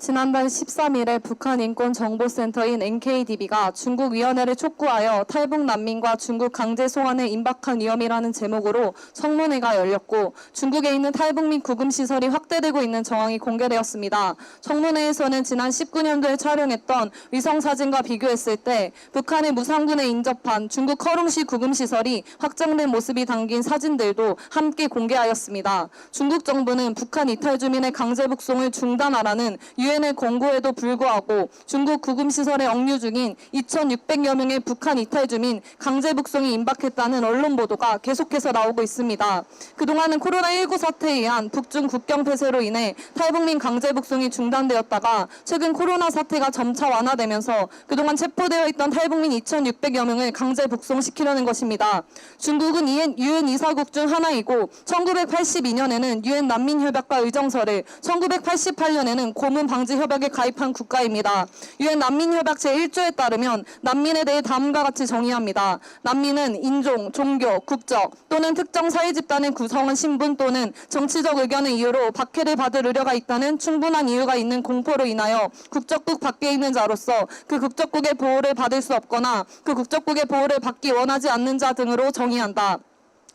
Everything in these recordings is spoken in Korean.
지난달 13일에 북한 인권정보센터인 NKDB가 중국 위원회를 촉구하여 탈북 난민과 중국 강제 송환에 임박한 위험이라는 제목으로 청문회가 열렸고 중국에 있는 탈북 민 구금시설이 확대되고 있는 정황이 공개되었습니다. 청문회에서는 지난 19년도에 촬영했던 위성사진과 비교했을 때 북한의 무상군에 인접한 중국 커룽시 구금시설이 확장된 모습이 담긴 사진들도 함께 공개하였습니다. 중국 정부는 북한 이탈 주민의 강제 북송을 중단하라는 유엔의 권고에도 불구하고 중국 구금시설에 억류 중인 2,600여 명의 북한 이탈 주민 강제 북송이 임박했다는 언론 보도가 계속해서 나오고 있습니다. 그동안은 코로나19 사태에 의한 북중 국경 폐쇄로 인해 탈북민 강제 북송이 중단되었다가 최근 코로나 사태가 점차 완화되면서 그동안 체포되어 있던 탈북민 2,600여 명을 강제 북송시키려는 것입니다. 중국은 유엔 이사국 중 하나이고 1982년에는 유엔 난민협약과 의정서를 1988년에는 고문 방지 협약에 가입한 국가입니다. 유엔 난민협약 제1조에 따르면 난민에 대해 다음과 같이 정의합니다. 난민은 인종, 종교, 국적 또는 특정 사회 집단의 구성원 신분 또는 정치적 의견의 이유로 박해를 받을 우려가 있다는 충분한 이유가 있는 공포로 인하여 국적국 밖에 있는 자로서 그 국적국의 보호를 받을 수 없거나 그 국적국의 보호를 받기 원하지 않는 자 등으로 정의한다.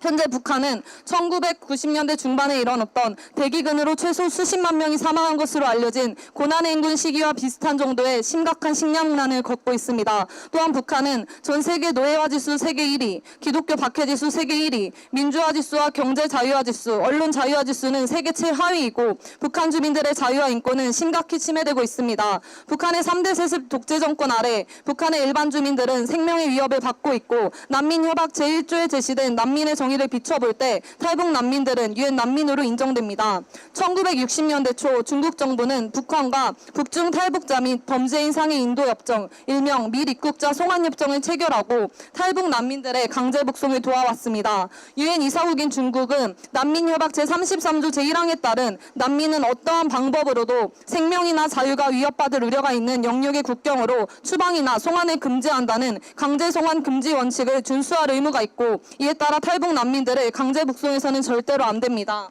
현재 북한은 1990년대 중반에 일어났던 대기근으로 최소 수십만 명이 사망한 것으로 알려진 고난의 인군 시기와 비슷한 정도의 심각한 식량난을 겪고 있습니다. 또한 북한은 전 세계 노예화 지수 세계 1위, 기독교 박해 지수 세계 1위, 민주화 지수와 경제 자유화 지수, 언론 자유화 지수는 세계 최하위이고 북한 주민들의 자유와 인권은 심각히 침해되고 있습니다. 북한의 3대 세습 독재 정권 아래 북한의 일반 주민들은 생명의 위협을 받고 있고 난민협약 제1조에 제시된 난민의 정의를 비춰볼 때 탈북 난민들은 유엔 난민으로 인정됩니다. 1960년대 초 중국 정부는 북한과 북중 탈북자 및 범죄인 상해 인도협정, 일명 밀입국자 송환협정을 체결하고 탈북 난민들의 강제 북송을 도와왔습니다. 유엔 이사국인 중국은 난민협약 제33조 제1항에 따른 난민은 어떠한 방법으로도 생명이나 자유가 위협받을 우려가 있는 영역의 국경으로 추방이나 송환을 금지한다는 강제 송환 금지 원칙을 준수할 의무가 있고 이에 따라 탈북 난민들을 강제 북송해서는 절대로 안 됩니다.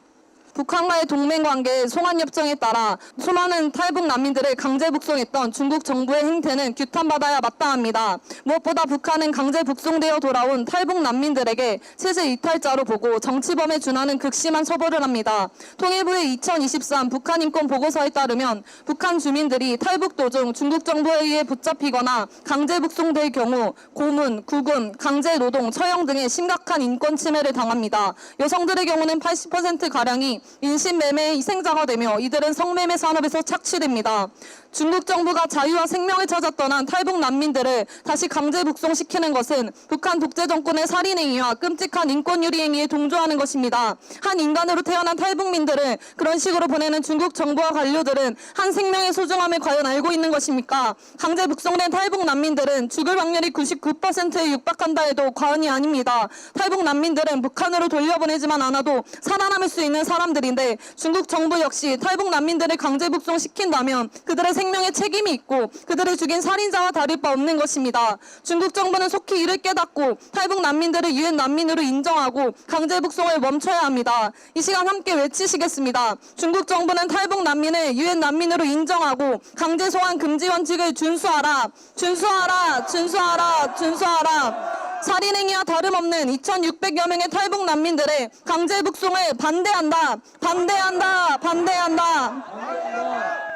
북한과의 동맹관계 송환협정에 따라 수많은 탈북 난민들을 강제 북송했던 중국 정부의 행태는 규탄받아야 마땅합니다. 무엇보다 북한은 강제 북송되어 돌아온 탈북 난민들에게 체제 이탈자로 보고 정치범에 준하는 극심한 처벌을 합니다. 통일부의 2023 북한 인권 보고서에 따르면 북한 주민들이 탈북 도중 중국 정부에 의해 붙잡히거나 강제 북송될 경우 고문, 구금, 강제 노동, 처형 등의 심각한 인권 침해를 당합니다. 여성들의 경우는 80%가량이 인신매매의 희생자가 되며 이들은 성매매 산업에서 착취됩니다. 중국 정부가 자유와 생명을 찾아 떠난 탈북 난민들을 다시 강제 북송시키는 것은 북한 독재 정권의 살인행위와 끔찍한 인권유리 행위에 동조하는 것입니다. 한 인간으로 태어난 탈북민들을 그런 식으로 보내는 중국 정부와 관료들은 한 생명의 소중함을 과연 알고 있는 것입니까? 강제 북송된 탈북 난민들은 죽을 확률이 99%에 육박한다 해도 과언이 아닙니다. 탈북 난민들은 북한으로 돌려보내지만 않아도 살아남을 수 있는 사람들인데 중국 정부 역시 탈북 난민들을 강제 북송시킨다면 그들의 생명에 책임이 있고 그들을 죽인 살인자와 다를 바 없는 것입니다. 중국 정부는 속히 이를 깨닫고 탈북 난민들을 유엔 난민으로 인정하고 강제 북송을 멈춰야 합니다. 이 시간 함께 외치시겠습니다. 중국 정부는 탈북 난민을 유엔 난민으로 인정하고 강제 송환 금지 원칙을 준수하라. 준수하라. 준수하라. 준수하라. 살인행위와 다름없는 2,600여 명의 탈북 난민들의 강제 북송을 반대한다. 반대한다. 반대한다.